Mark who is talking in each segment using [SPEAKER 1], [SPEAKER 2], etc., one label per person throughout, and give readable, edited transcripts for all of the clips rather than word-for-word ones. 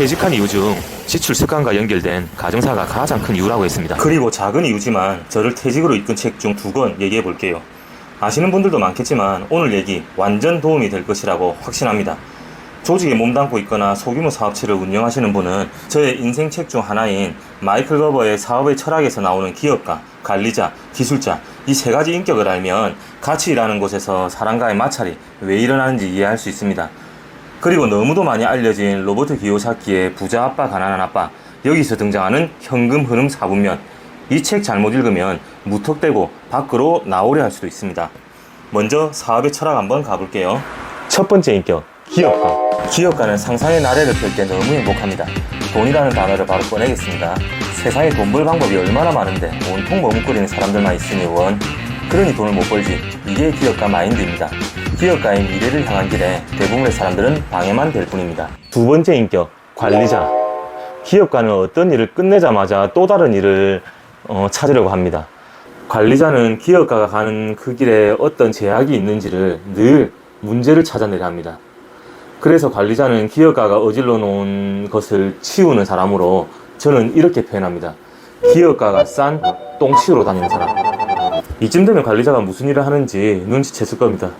[SPEAKER 1] 퇴직한 이유 중 지출 습관과 연결된 가정사가 가장 큰 이유라고 했습니다.
[SPEAKER 2] 그리고 작은 이유지만 저를 퇴직으로 이끈 책 중 2권 얘기해 볼게요. 아시는 분들도 많겠지만 오늘 얘기 완전 도움이 될 것이라고 확신합니다. 조직에 몸담고 있거나 소규모 사업체를 운영하시는 분은 저의 인생 책 중 하나인 마이클 거버의 사업의 철학에서 나오는 기업가, 관리자, 기술자 이 3가지 인격을 알면 같이 일하는 곳에서 사람과의 마찰이 왜 일어나는지 이해할 수 있습니다. 그리고 너무도 많이 알려진 로버트 기요사키의 부자 아빠 가난한 아빠, 여기서 등장하는 현금 흐름 4분면, 이 책 잘못 읽으면 무턱대고 밖으로 나오려 할 수도 있습니다. 먼저 사업의 철학 한번 가볼게요. 첫 번째 인격, 기업가. 기업가는 상상의 나래를 펼 때 너무 행복합니다. 돈이라는 단어를 바로 꺼내겠습니다. 세상에 돈 벌 방법이 얼마나 많은데 온통 머뭇거리는 사람들만 있으니 원. 그러니 돈을 못 벌지. 이게 기업가 마인드입니다. 기업가의 미래를 향한 길에 대부분의 사람들은 방해만 될 뿐입니다. 두 번째 인격, 관리자. 기업가는 어떤 일을 끝내자마자 또 다른 일을 찾으려고 합니다. 관리자는 기업가가 가는 그 길에 어떤 제약이 있는지를 늘 문제를 찾아내려 합니다. 그래서 관리자는 기업가가 어질러 놓은 것을 치우는 사람으로 저는 이렇게 표현합니다. 기업가가 싼 똥치우러 다니는 사람. 이쯤 되면 관리자가 무슨 일을 하는지 눈치챘을 겁니다.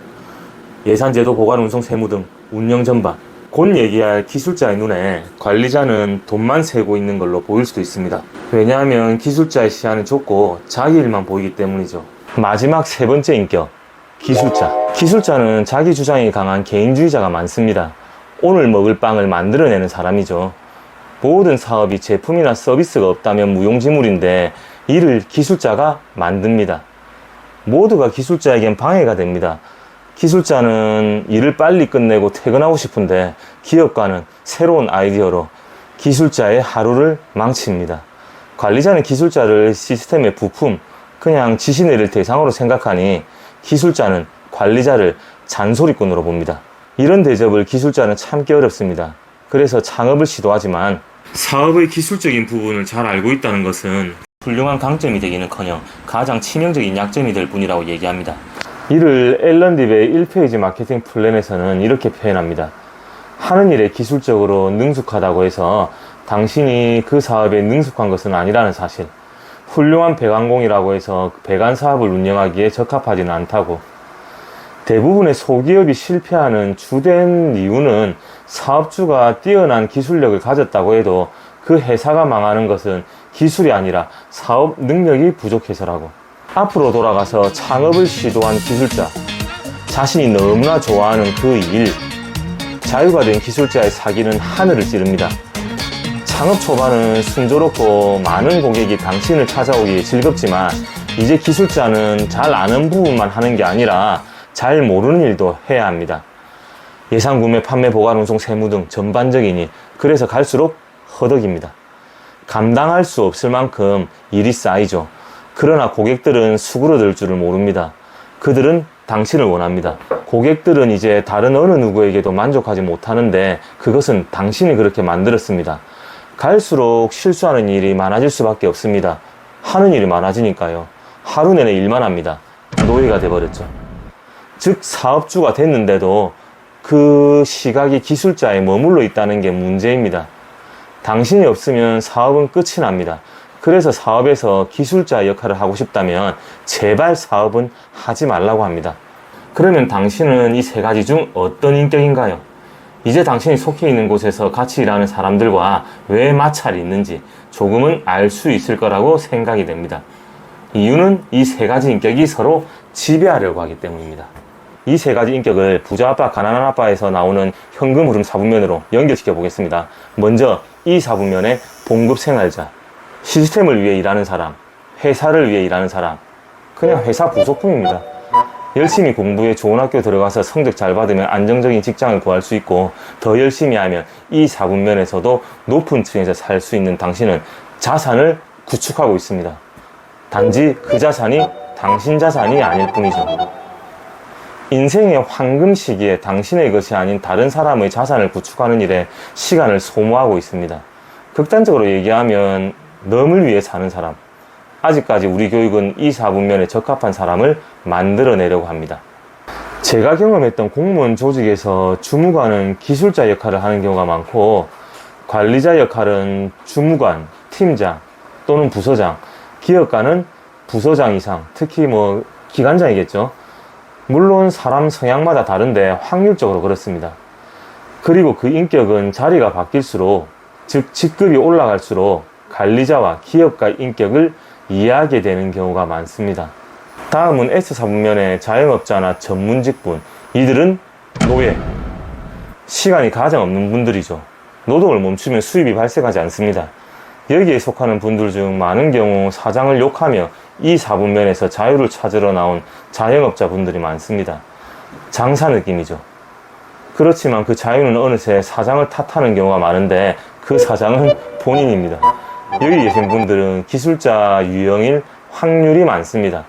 [SPEAKER 2] 예산제도, 보관, 운송, 세무 등 운영 전반. 곧 얘기할 기술자의 눈에 관리자는 돈만 세고 있는 걸로 보일 수도 있습니다. 왜냐하면 기술자의 시야는 좁고 자기 일만 보이기 때문이죠. 마지막 3번째 인격, 기술자. 기술자는 자기 주장이 강한 개인주의자가 많습니다. 오늘 먹을 빵을 만들어내는 사람이죠. 모든 사업이 제품이나 서비스가 없다면 무용지물인데 이를 기술자가 만듭니다. 모두가 기술자에겐 방해가 됩니다. 기술자는 일을 빨리 끝내고 퇴근하고 싶은데 기업가는 새로운 아이디어로 기술자의 하루를 망칩니다. 관리자는 기술자를 시스템의 부품, 그냥 지시 내릴 대상으로 생각하니 기술자는 관리자를 잔소리꾼으로 봅니다. 이런 대접을 기술자는 참기 어렵습니다. 그래서 창업을 시도하지만 사업의 기술적인 부분을 잘 알고 있다는 것은 훌륭한 강점이 되기는커녕 가장 치명적인 약점이 될 뿐이라고 얘기합니다. 이를 앨런 딥의 1페이지 마케팅 플랜에서는 이렇게 표현합니다. 하는 일에 기술적으로 능숙하다고 해서 당신이 그 사업에 능숙한 것은 아니라는 사실. 훌륭한 배관공이라고 해서 배관 사업을 운영하기에 적합하지는 않다고. 대부분의 소기업이 실패하는 주된 이유는 사업주가 뛰어난 기술력을 가졌다고 해도 그 회사가 망하는 것은 기술이 아니라 사업 능력이 부족해서라고. 앞으로 돌아가서 창업을 시도한 기술자, 자신이 너무나 좋아하는 그 일, 자유가 된 기술자의 사기는 하늘을 찌릅니다. 창업 초반은 순조롭고 많은 고객이 당신을 찾아오기 즐겁지만 이제 기술자는 잘 아는 부분만 하는 게 아니라 잘 모르는 일도 해야 합니다. 예상 구매, 판매, 보관, 운송, 세무 등 전반적이니 그래서 갈수록 허덕입니다. 감당할 수 없을 만큼 일이 쌓이죠. 그러나 고객들은 수그러들 줄을 모릅니다. 그들은 당신을 원합니다. 고객들은 이제 다른 어느 누구에게도 만족하지 못하는데 그것은 당신이 그렇게 만들었습니다. 갈수록 실수하는 일이 많아질 수밖에 없습니다. 하는 일이 많아지니까요. 하루 내내 일만 합니다. 노예가 돼버렸죠. 즉 사업주가 됐는데도 그 시각이 기술자에 머물러 있다는 게 문제입니다. 당신이 없으면 사업은 끝이 납니다. 그래서 사업에서 기술자 역할을 하고 싶다면 제발 사업은 하지 말라고 합니다. 그러면 당신은 이 3가지 중 어떤 인격인가요? 이제 당신이 속해 있는 곳에서 같이 일하는 사람들과 왜 마찰이 있는지 조금은 알 수 있을 거라고 생각이 됩니다. 이유는 이 3가지 인격이 서로 지배하려고 하기 때문입니다. 이 3가지 인격을 부자 아빠, 가난한 아빠에서 나오는 현금 흐름 4분면으로 연결시켜 보겠습니다. 먼저 이 4분면의 봉급 생활자, 시스템을 위해 일하는 사람, 회사를 위해 일하는 사람, 그냥 회사 부속품입니다. 열심히 공부해 좋은 학교 들어가서 성적 잘 받으면 안정적인 직장을 구할 수 있고 더 열심히 하면 이 4분면에서도 높은 층에서 살 수 있는 당신은 자산을 구축하고 있습니다. 단지 그 자산이 당신 자산이 아닐 뿐이죠. 인생의 황금 시기에 당신의 것이 아닌 다른 사람의 자산을 구축하는 일에 시간을 소모하고 있습니다. 극단적으로 얘기하면 남을 위해 사는 사람. 아직까지 우리 교육은 이 4분면에 적합한 사람을 만들어내려고 합니다. 제가 경험했던 공무원 조직에서 주무관은 기술자 역할을 하는 경우가 많고
[SPEAKER 3] 관리자 역할은 주무관, 팀장 또는 부서장, 기업가는 부서장 이상, 특히 뭐 기관장이겠죠. 물론 사람 성향마다 다른데 확률적으로 그렇습니다. 그리고 그 인격은 자리가 바뀔수록, 즉 직급이 올라갈수록 관리자와 기업가 인격을 이해하게 되는 경우가 많습니다. 다음은 S4분면의 자영업자나 전문직분, 이들은 노예, 시간이 가장 없는 분들이죠. 노동을 멈추면 수입이 발생하지 않습니다. 여기에 속하는 분들 중 많은 경우 사장을 욕하며 이 4분면에서 자유를 찾으러 나온 자영업자 분들이 많습니다. 장사 느낌이죠. 그렇지만 그 자유는 어느새 사장을 탓하는 경우가 많은데 그 사장은 본인입니다. 여기 계신 분들은 기술자 유형일 확률이 많습니다.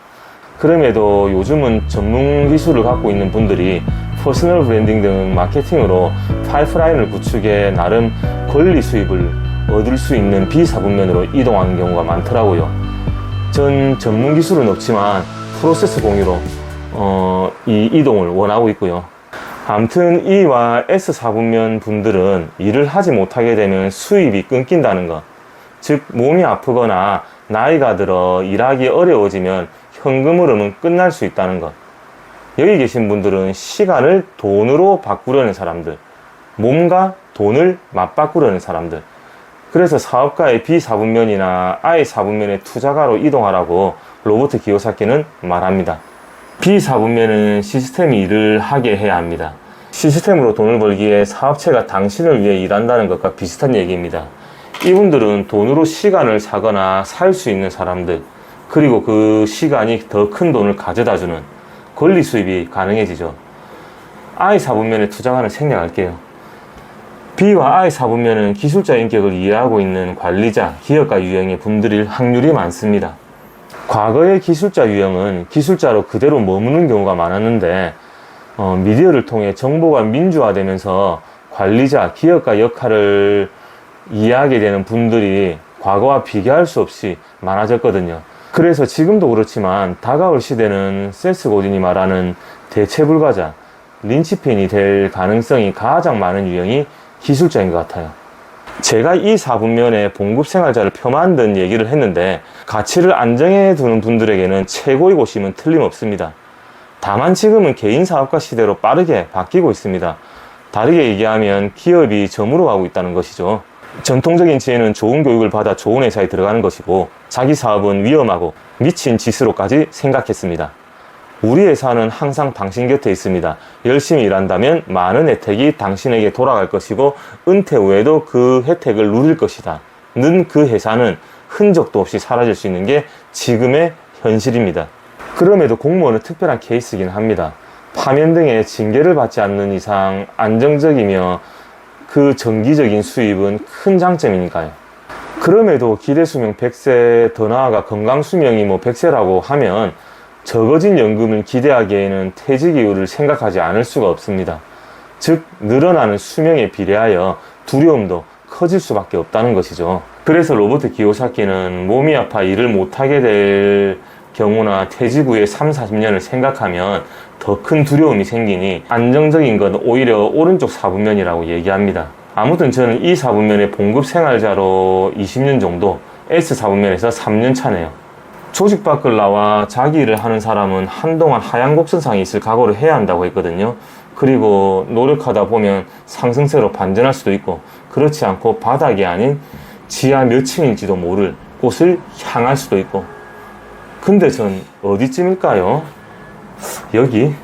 [SPEAKER 3] 그럼에도 요즘은 전문 기술을 갖고 있는 분들이 퍼스널 브랜딩 등 마케팅으로 파이프라인을 구축해 나름 권리 수입을 얻을 수 있는 B4분면으로 이동하는 경우가 많더라고요. 전 전문 기술은 없지만 프로세스 공유로 이 이동을 원하고 있고요. 아무튼 E와 S4분면 분들은 일을 하지 못하게 되면 수입이 끊긴다는 것, 즉 몸이 아프거나 나이가 들어 일하기 어려워지면 현금 흐름은 끝날 수 있다는 것. 여기 계신 분들은 시간을 돈으로 바꾸려는 사람들, 몸과 돈을 맞바꾸려는 사람들. 그래서 사업가의 B4분면이나 I4분면의 투자가로 이동하라고 로버트 기요사키는 말합니다. B4분면은 시스템이 일을 하게 해야 합니다. 시스템으로 돈을 벌기에 사업체가 당신을 위해 일한다는 것과 비슷한 얘기입니다. 이분들은 돈으로 시간을 사거나 살 수 있는 사람들, 그리고 그 시간이 더 큰 돈을 가져다주는 권리 수입이 가능해지죠. I4분면의 투자가는 생략할게요. B와 I4분면은 기술자 인격을 이해하고 있는 관리자, 기업가 유형의 분들일 확률이 많습니다. 과거의 기술자 유형은 기술자로 그대로 머무는 경우가 많았는데 미디어를 통해 정보가 민주화되면서 관리자, 기업가 역할을 이해하게 되는 분들이 과거와 비교할 수 없이 많아졌거든요. 그래서 지금도 그렇지만 다가올 시대는 세스 고딘이 말하는 대체불가자, 린치핀이 될 가능성이 가장 많은 유형이 기술자인 것 같아요. 제가 이 4분면에 봉급생활자를 펴만든 얘기를 했는데 가치를 안정해 두는 분들에게는 최고의 곳임은 틀림없습니다. 다만 지금은 개인사업가 시대로 빠르게 바뀌고 있습니다. 다르게 얘기하면 기업이 점으로 가고 있다는 것이죠. 전통적인 지혜는 좋은 교육을 받아 좋은 회사에 들어가는 것이고 자기 사업은 위험하고 미친 짓으로까지 생각했습니다. 우리 회사는 항상 당신 곁에 있습니다. 열심히 일한다면 많은 혜택이 당신에게 돌아갈 것이고 은퇴 후에도 그 혜택을 누릴 것이다. 는 그 회사는 흔적도 없이 사라질 수 있는 게 지금의 현실입니다. 그럼에도 공무원은 특별한 케이스이긴 합니다. 파면 등의 징계를 받지 않는 이상 안정적이며 그 정기적인 수입은 큰 장점이니까요. 그럼에도 기대수명 100세, 더 나아가 건강수명이 100세라고 하면 적어진 연금을 기대하기에는 퇴직 이유를 생각하지 않을 수가 없습니다. 즉 늘어나는 수명에 비례하여 두려움도 커질 수밖에 없다는 것이죠. 그래서 로버트 기요사키는 몸이 아파 일을 못하게 될 경우나 퇴직 후에 30-40년을 생각하면 더 큰 두려움이 생기니 안정적인 건 오히려 오른쪽 4분면이라고 얘기합니다. 아무튼 저는 이 4분면의 봉급 생활자로 20년 정도, S4분면에서 3년 차네요. 조직 밖을 나와 자기 일을 하는 사람은 한동안 하향 곡선상에 있을 각오를 해야 한다고 했거든요. 그리고 노력하다 보면 상승세로 반전할 수도 있고 그렇지 않고 바닥이 아닌 지하 몇 층일지도 모를 곳을 향할 수도 있고. 근데 전 어디쯤일까요? 여기